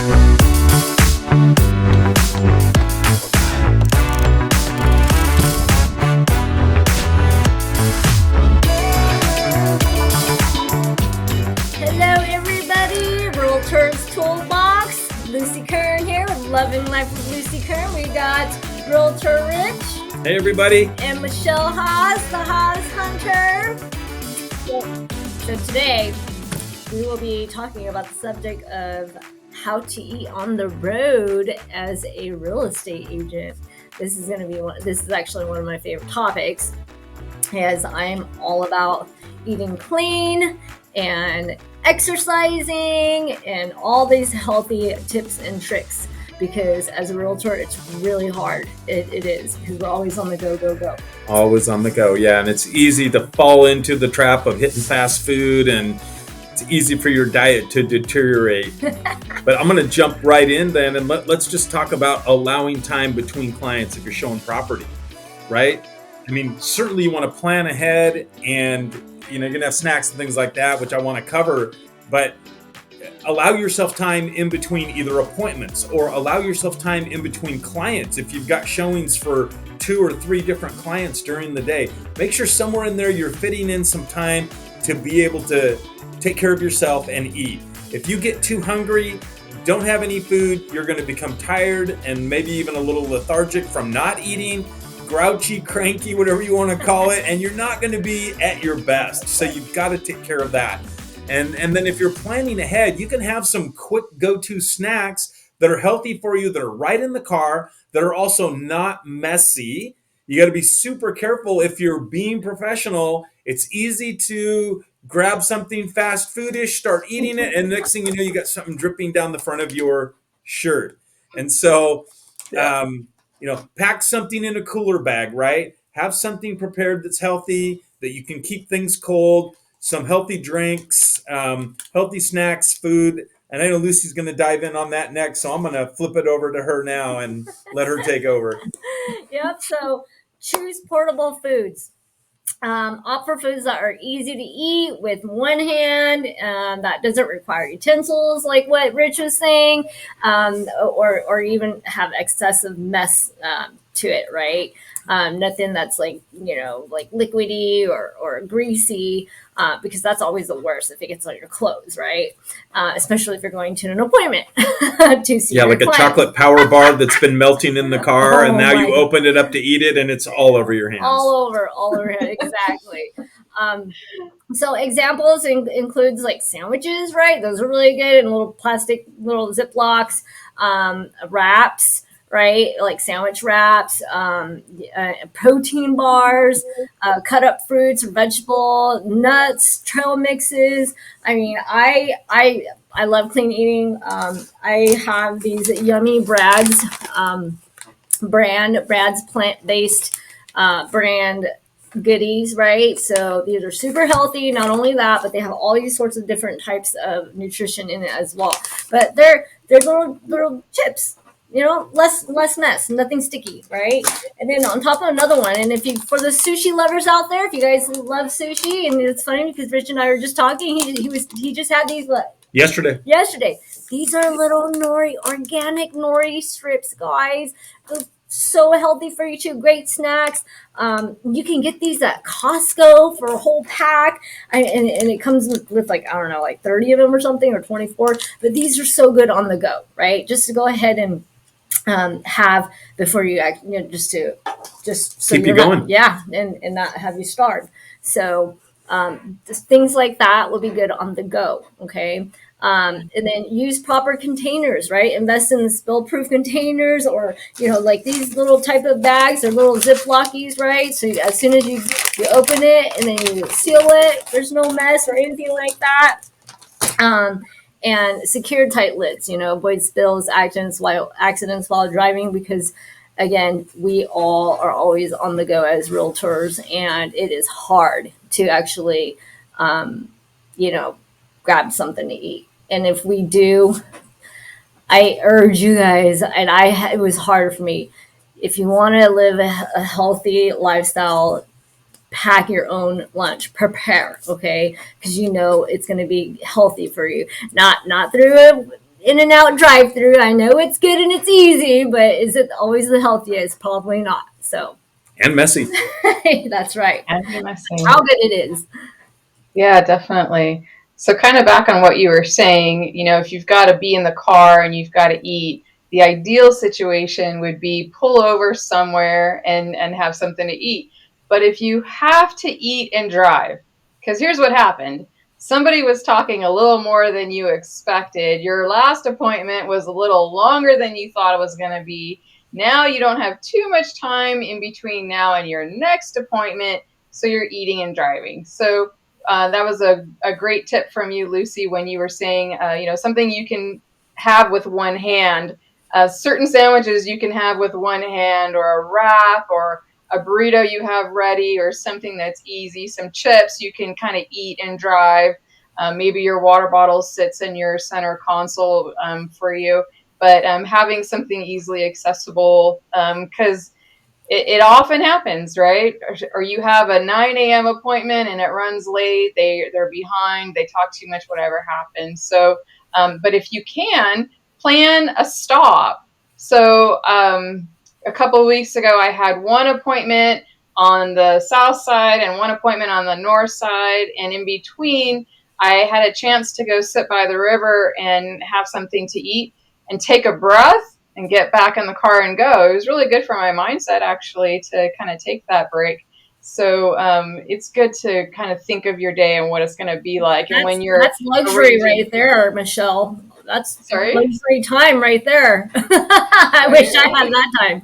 Hello everybody, Realtors Toolbox. Lucy Kern here with Loving Life with Lucy Kern. We got Realtor Rich. Hey everybody. And Michelle Haas, the Haas Hunter. So today we will be talking about the subject of how to eat on the road as a real estate agent. This is actually one of my favorite topics, as I'm all about eating clean and exercising and all these healthy tips and tricks, because as a realtor it's really hard. It is, because we're always on the go. Always on the go, yeah. And it's easy to fall into the trap of hitting fast food, and it's easy for your diet to deteriorate. But I'm going to jump right in then, and let's just talk about allowing time between clients if you're showing property, right? I mean, certainly you want to plan ahead, and you're going to have snacks and things like that, which I want to cover, but allow yourself time in between either appointments, or allow yourself time in between clients. If you've got showings for 2 or 3 different clients during the day, make sure somewhere in there you're fitting in some time to be able to take care of yourself and eat. If you get too hungry, don't have any food, you're going to become tired and maybe even a little lethargic from not eating, grouchy, cranky, whatever you want to call it, and you're not going to be at your best. So you've got to take care of that. And then if you're planning ahead, you can have some quick go-to snacks that are healthy for you, that are right in the car, that are also not messy. You got to be super careful if you're being professional. It's easy to grab something fast foodish, start eating it, and next thing you know, you got something dripping down the front of your shirt. And so, pack something in a cooler bag, right? Have something prepared that's healthy, that you can keep things cold, some healthy drinks, healthy snacks, food. And I know Lucy's going to dive in on that next, so I'm going to flip it over to her now and let her take over. Yep, so choose portable foods. Opt for foods that are easy to eat with one hand, that doesn't require utensils, like what Rich was saying, or even have excessive mess to it, right? Nothing that's like liquidy or greasy, because that's always the worst if it gets on your clothes, right? Especially if you're going to an appointment to see your like client. A chocolate power bar that's been melting in the car, and now you open it up to eat it, and it's all over your hands. All over, exactly. So examples includes like sandwiches, right? Those are really good, and little plastic Ziplocs, wraps, right? Like sandwich wraps, protein bars, cut up fruits or vegetable, nuts, trail mixes. I mean, I love clean eating. I have these yummy Brad's plant-based brand goodies, right? So these are super healthy. Not only that, but they have all these sorts of different types of nutrition in it as well. But they're little chips, less mess, nothing sticky, right? And then on top of another one, and for the sushi lovers out there, if you guys love sushi, and it's funny because Rich and I were just talking, he just had these yesterday. These are little organic nori strips, guys. They're so healthy for you too. Great snacks. You can get these at Costco for a whole pack, and it comes with 30 of them or something, or 24. But these are so good on the go, right? Just to go ahead and have before you act, just so keep you going. And not have you starve. So just things like that will be good on the go. Okay. And then use proper containers, right? Invest in the spill-proof containers, or, like these little type of bags or little Ziplocies, right? So as soon as you open it and then you seal it, there's no mess or anything like that. And secure tight lids, avoid spills, accidents while driving, because again, we all are always on the go as realtors, and it is hard to actually, grab something to eat. And if we do, I urge you guys, and it was hard for me. If you want to live a healthy lifestyle, pack your own lunch, prepare, okay? Because it's going to be healthy for you. Not through In-N-Out drive-through. I know it's good and it's easy, but is it always the healthiest? Probably not. So And messy. that's right. And be messy. How good it is. Yeah, definitely. So kind of back on what you were saying, if you've got to be in the car and you've got to eat, the ideal situation would be pull over somewhere and have something to eat. But if you have to eat and drive, because here's what happened. Somebody was talking a little more than you expected. Your last appointment was a little longer than you thought it was going to be. Now you don't have too much time in between now and your next appointment, so you're eating and driving. So that was a great tip from you, Lucy, when you were saying, something you can have with one hand. Certain sandwiches you can have with one hand, or a wrap, or a burrito you have ready, or something that's easy. Some chips you can kind of eat and drive. Maybe your water bottle sits in your center console for you. But having something easily accessible, because it often happens, right? Or you have a 9 a.m. appointment and it runs late. They're behind. They talk too much. Whatever happens. So, but if you can plan a stop. So a couple of weeks ago, I had one appointment on the south side and one appointment on the north side, and in between, I had a chance to go sit by the river and have something to eat and take a breath and get back in the car and go. It was really good for my mindset, actually, to kind of take that break. So it's good to kind of think of your day and what it's going to be like. And when you're That's luxury right there, Michelle. That's sorry, luxury time right there. I wish I had that time.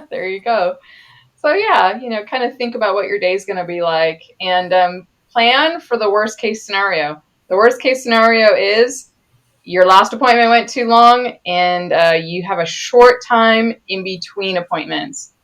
there you go. So yeah, kind of think about what your day is going to be like, and plan for the worst case scenario. The worst case scenario is your last appointment went too long and you have a short time in between appointments.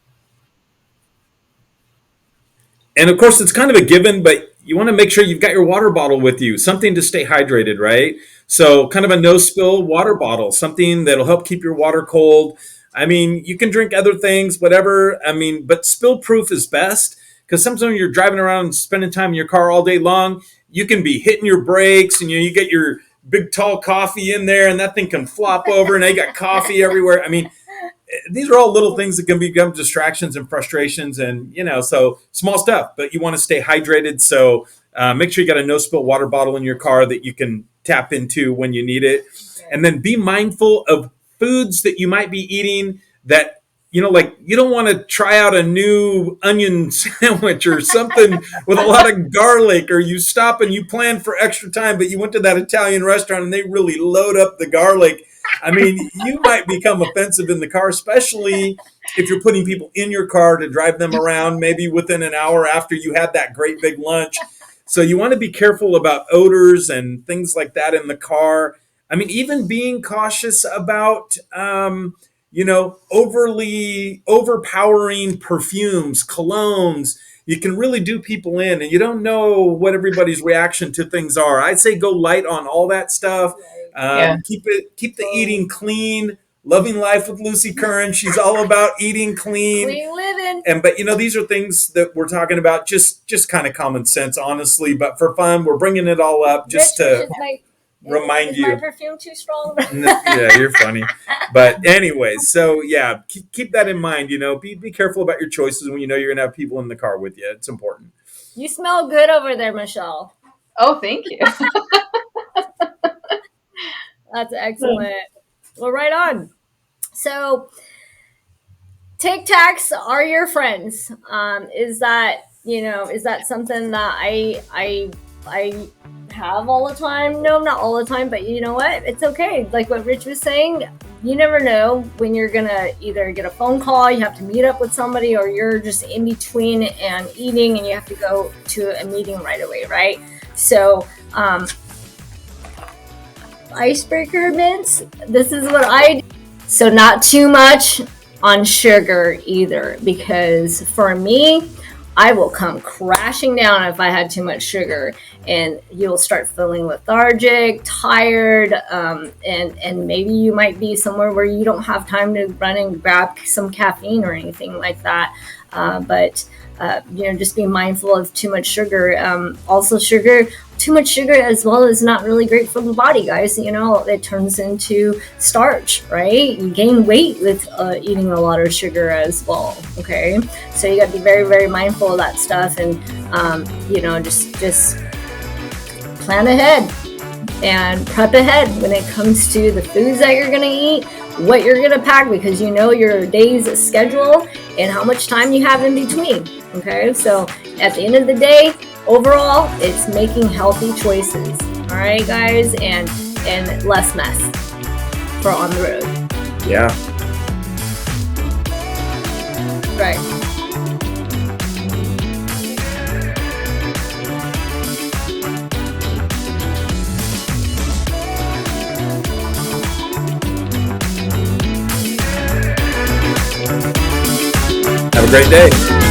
And of course, it's kind of a given, but you want to make sure you've got your water bottle with you, something to stay hydrated, right? So, kind of a no spill water bottle, something that'll help keep your water cold. I mean, you can drink other things, whatever. I mean, but spill proof is best because sometimes when you're driving around and spending time in your car all day long, you can be hitting your brakes and you get your big tall coffee in there and that thing can flop over and now you got coffee everywhere. I mean, these are all little things that can become distractions and frustrations and so small stuff, but you want to stay hydrated. So make sure you got a no spill water bottle in your car that you can tap into when you need it. And then be mindful of foods that you might be eating that like you don't want to try out a new onion sandwich or something with a lot of garlic, or you stop and you plan for extra time but you went to that Italian restaurant and they really load up the garlic. I mean, you might become offensive in the car, especially if you're putting people in your car to drive them around maybe within an hour after you had that great big lunch. So you want to be careful about odors and things like that in the car. I mean, even being cautious about, overly overpowering perfumes, colognes. You can really do people in, and you don't know what everybody's reaction to things are. I'd say go light on all that stuff. Yeah. Keep the eating clean. Loving Life with Lucy Curran. She's all about eating clean. Clean living. But these are things that we're talking about, just kind of common sense, honestly. But for fun, we're bringing it all up just to remind you. Is my perfume too strong? Yeah, you're funny. But anyways, so yeah, keep that in mind. Be careful about your choices when you're gonna have people in the car with you. It's important. You smell good over there, Michelle. Oh, thank you. That's excellent. Well, right on. So, Tic Tacs are your friends. Is that something that I have all the time? No, not all the time, but you know what? It's okay. Like what Rich was saying, you never know when you're gonna either get a phone call, you have to meet up with somebody, or you're just in between and eating and you have to go to a meeting right away, right? So, icebreaker mints, this is what I do. So not too much on sugar either, because for me, I will come crashing down if I had too much sugar, and you'll start feeling lethargic, tired, and maybe you might be somewhere where you don't have time to run and grab some caffeine or anything like that. But just being mindful of too much sugar. Also, too much sugar as well is not really great for the body, guys. It turns into starch, right? You gain weight with eating a lot of sugar as well. Okay, so you got to be very, very mindful of that stuff, and just plan ahead and prep ahead when it comes to the foods that you're gonna eat, what you're gonna pack, because you know your day's schedule and how much time you have in between. Okay, so at the end of the day, overall, it's making healthy choices. All right, guys, and less mess for on the road. Yeah. Right. Have a great day.